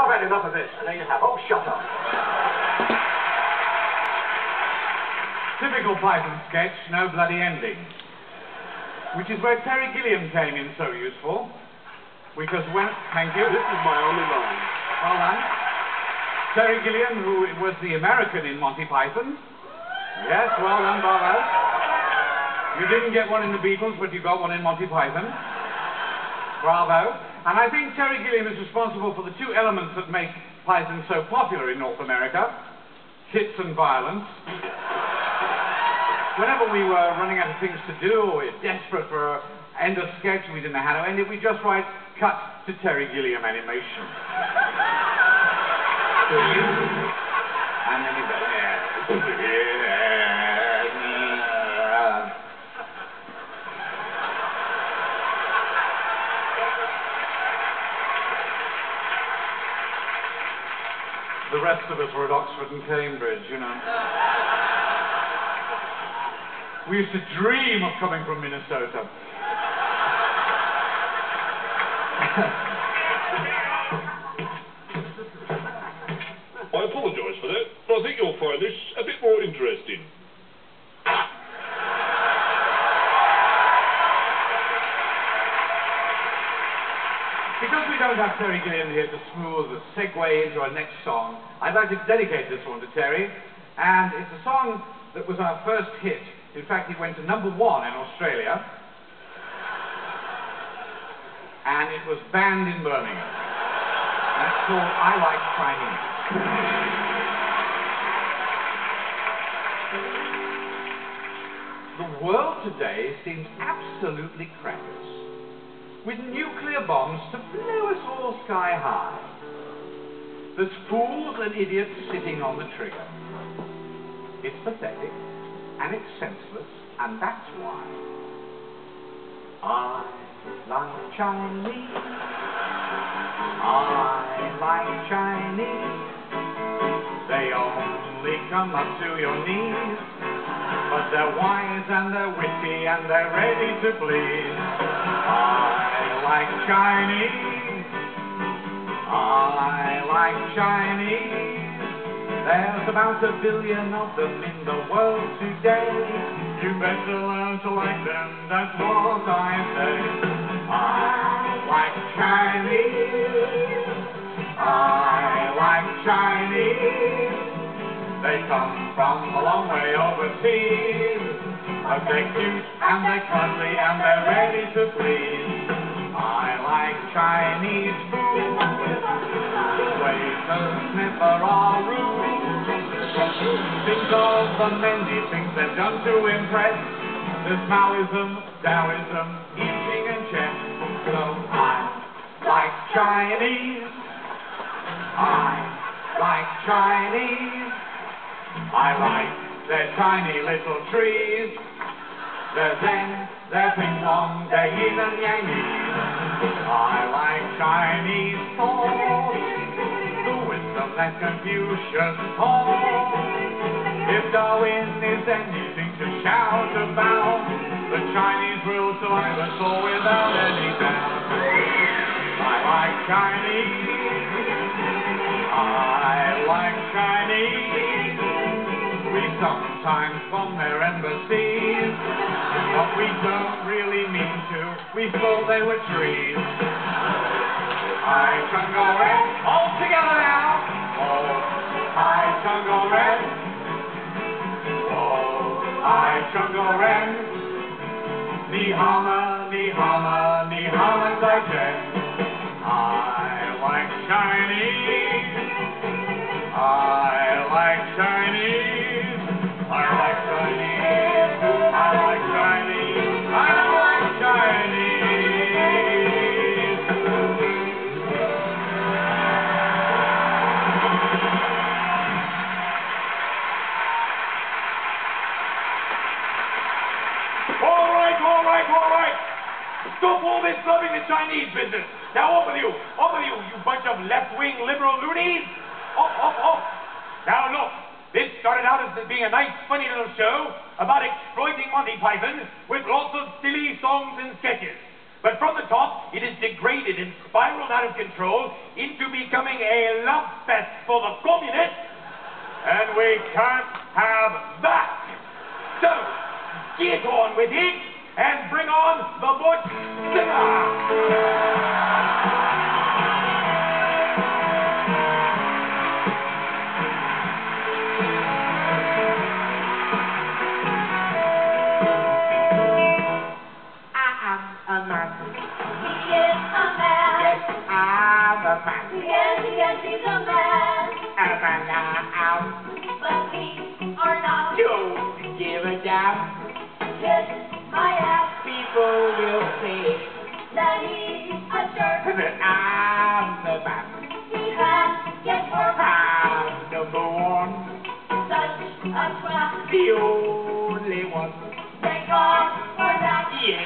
I've had enough of this. There you have. Oh, shut up. Typical Python sketch, no bloody ending. Which is where Terry Gilliam came in so useful. Because when... Thank you. This is my only line. Well done. Terry Gilliam, who was the American in Monty Python. Yes, well done, bravo. You didn't get one in the Beatles, but you got one in Monty Python. Bravo. And I think Terry Gilliam is responsible for the two elements that make Python so popular in North America. Hits and violence. Whenever we were running out of things to do, or we're desperate for an end of sketch, we didn't know how to end it, we just write, cut to Terry Gilliam animation. And then you go, The rest of us were at Oxford and Cambridge, you know. We used to dream of coming from Minnesota. I apologise for that, but I think you'll find this a bit more interesting. Because we don't have Terry Gilliam here to smooth the segue into our next song, I'd like to dedicate this one to Terry. And it's a song that was our first hit. In fact, it went to #1 in Australia. And it was banned in Birmingham. That's called I Like Chinese. The world today seems absolutely crackers, with nuclear bombs to blow us all sky high. There's fools and idiots sitting on the trigger. It's pathetic, and it's senseless, and that's why I like Chinese. I like Chinese. They only come up to your knees, but they're wise and they're witty and they're ready to please. I like Chinese. I like Chinese. There's about 1 billion of them in the world today. You better learn to like them, that's what I say. I like Chinese. I like Chinese. They come from a long way overseas, but they're cute and they're cuddly and they're ready to please. I like Chinese food. Waiters never are rude. Think of the many things they've done to impress. There's Maoism, Taoism, I Ching and chess. So I like Chinese. I like Chinese. I like their tiny little trees. Their Zen, their ping pong, their yin and yang. I like Chinese thought, the wisdom that Confucius taught. If Darwin is anything to shout about, the Chinese will survive us all without any doubt. I like Chinese. I like Chinese. We sometimes bomb their embassies, but we don't really mean to. We thought they were trees. Hi, Chungo Red. All together now. Oh, hi, Chungo Red. Oh, hi, Chungo Red. Ni hama, ni hama, ni hama, sai chen. I like Chinese. I like Chinese. I like Chinese. I like Chinese. I like Chinese. All right, all right, all right. Stop all this loving the Chinese business. Now off with you, you bunch of left-wing liberal loonies. Off. Now look, this started out as being a nice, funny little show about exploiting Monty Python with lots of silly songs and sketches. But from the top, it is degraded and spiraled out of control into becoming a love fest for the communists. And we can't have that. So, get on with it and bring on the Butch Singer. A man. He is a man. Yes, I'm a man. Yes, he's a man. A man now. But we are not. Don't give a damn. Kiss my ass. People will say That he's a jerk. that I'm the man. He can't get work. I'm number one. Such a twat. The only one. Thank God for that. Yes,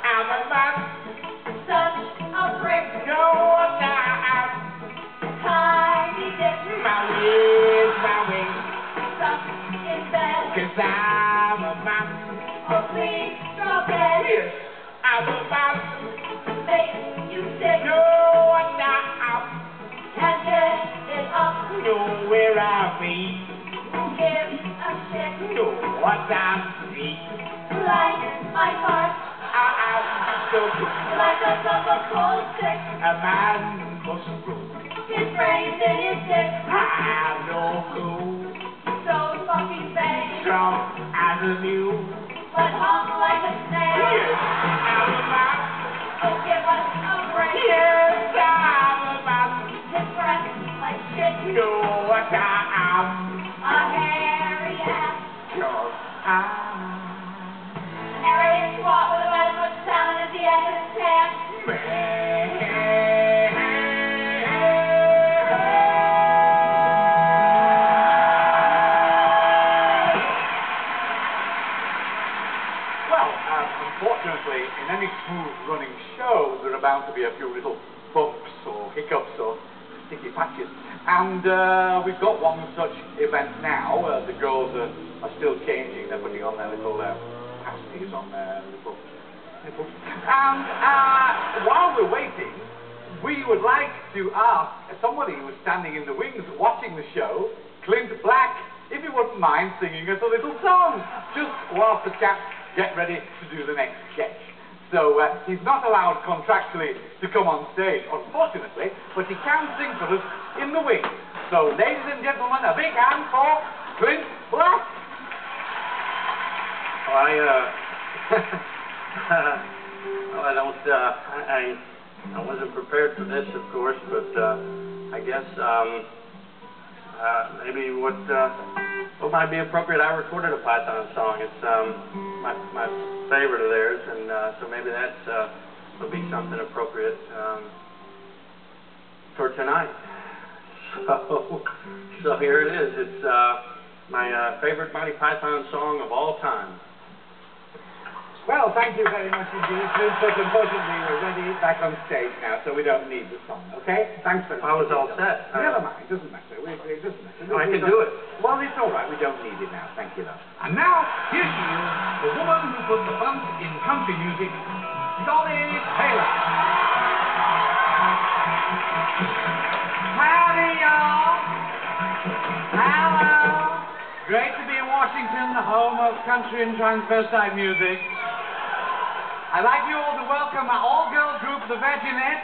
I'm a man. Such a prick. No, I'm Tiny dick. my way. Stuck in bed. 'Cause I'm a man. Oh, please drop it. Yes, I'm a man. Make you sick. No, I'm Can't get it up. nowhere I be. Give a shit. No, what I'm see. Like my heart. I'm so good. Like a cup of cold stick. A man must grow. His brains in his dick. I'm no clue. So fucking vain. Strong as a mule. But hung like a snail. Yes, I'm a man. Oh, give us a break. Yes, I'm a man. His breath like shit. No, what I'm. A hairy ass. Sure, I'm. Arrogant twat with about as much talent as he has in his pants. Well, unfortunately, in any smooth-running show, there are bound to be a few little bumps or hiccups or sticky patches. And we've got one such event now. The girls are still changing. They're putting on their little pasties on their little nipples. And while we're waiting, we would like to ask somebody who's standing in the wings watching the show, Clint Black, if he wouldn't mind singing us a little song, just whilst the chaps get ready to do the next sketch. So he's not allowed contractually to come on stage, unfortunately, but he can sing for us in the wings. So, ladies and gentlemen, a big hand for Clint Black. I wasn't prepared for this, of course, but I guess maybe what might be appropriate. I recorded a Python song. It's my favorite of theirs, and so maybe that's would be something appropriate for tonight. So here it is. It's my favorite Monty Python song of all time. Well, thank you very much indeed, Clint, but unfortunately we're ready back on stage now, so we don't need the song, okay? Thanks very much. I was all set. Never mind, it doesn't matter. It doesn't matter. No, I can do it. Well, it's all right. We don't need it now. Thank you, though. And now, here she is, the woman who put the bump in country music, Dolly Taylor. Howdy, y'all. Hello. Great to be in Washington, the home of country and transvestite music. I'd like you all to welcome our all-girl group, the Vagina.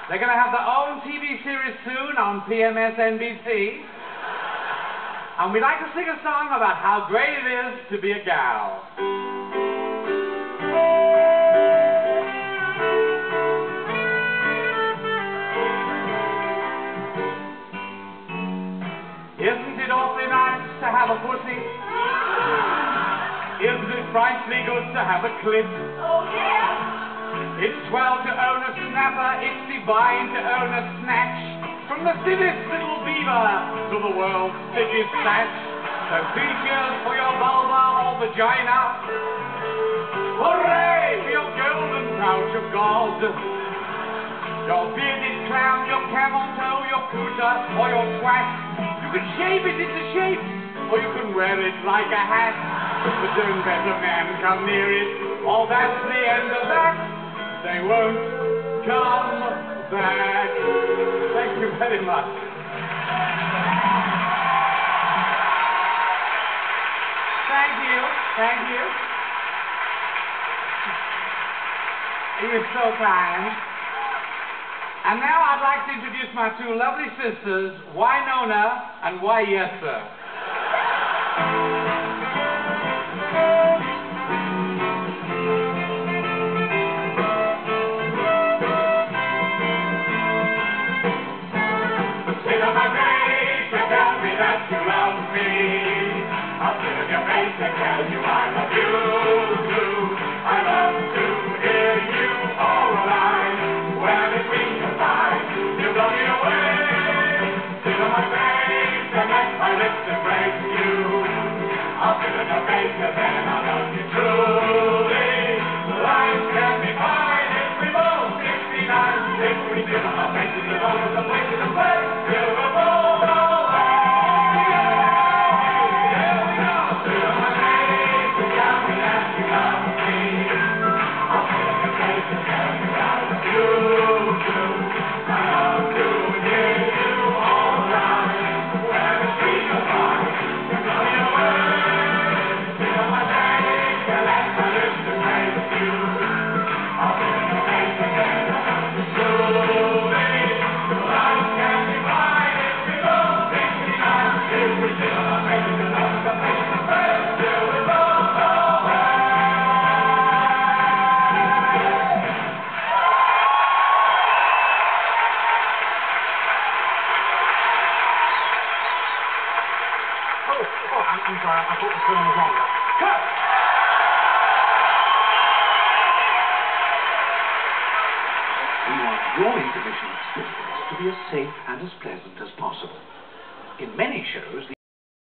They're going to have their own TV series soon on PMS NBC. And we'd like to sing a song about how great it is to be a gal. Isn't it awfully nice to have a pussy? Isn't it frightfully good to have a clit? Oh, yeah. It's swell to own a snapper, it's divine to own a snatch. From the thinnest little beaver to the world's thickest thatch. So features for your vulva or vagina. Hooray for your golden pouch of God. Your bearded clown, your camel toe, your cooter, or your twat. You can shape it into shape, or you can wear it like a hat. But don't let a man come near it, or that's the end of that. They won't come back. Thank you very much. Thank you. Thank you. You're so kind. And now I'd like to introduce my two lovely sisters, Wynonna and Why Yes Sir. Sit on my face and tell me that you love me. I'll sit on your face and tell you I love you too. I love to hear you all alive. When it's weak and fine, you blow me away. Sit on my face and let my lips embrace you. I'll sit on your face and then I'll love you truly. Life can be fine if we both 69. If we sit on our faces alone with a place in the place, till we're both away. Here we go. Sit on my face and tell me that you love me. I'll sit on your face and tell you I love you too. I love to hear you all around. When it's sweet and fine, you blow me away. Sit on my face and let my lips embrace you. I'll sit on your face and then I'll love you truly. Life can be fine if we both 69. If we sit on our faces and love the face to face, till we're both away. I'm sorry, I thought the film was longer. Cut! We want your intermission experience to be as safe and as pleasant as possible. In many shows,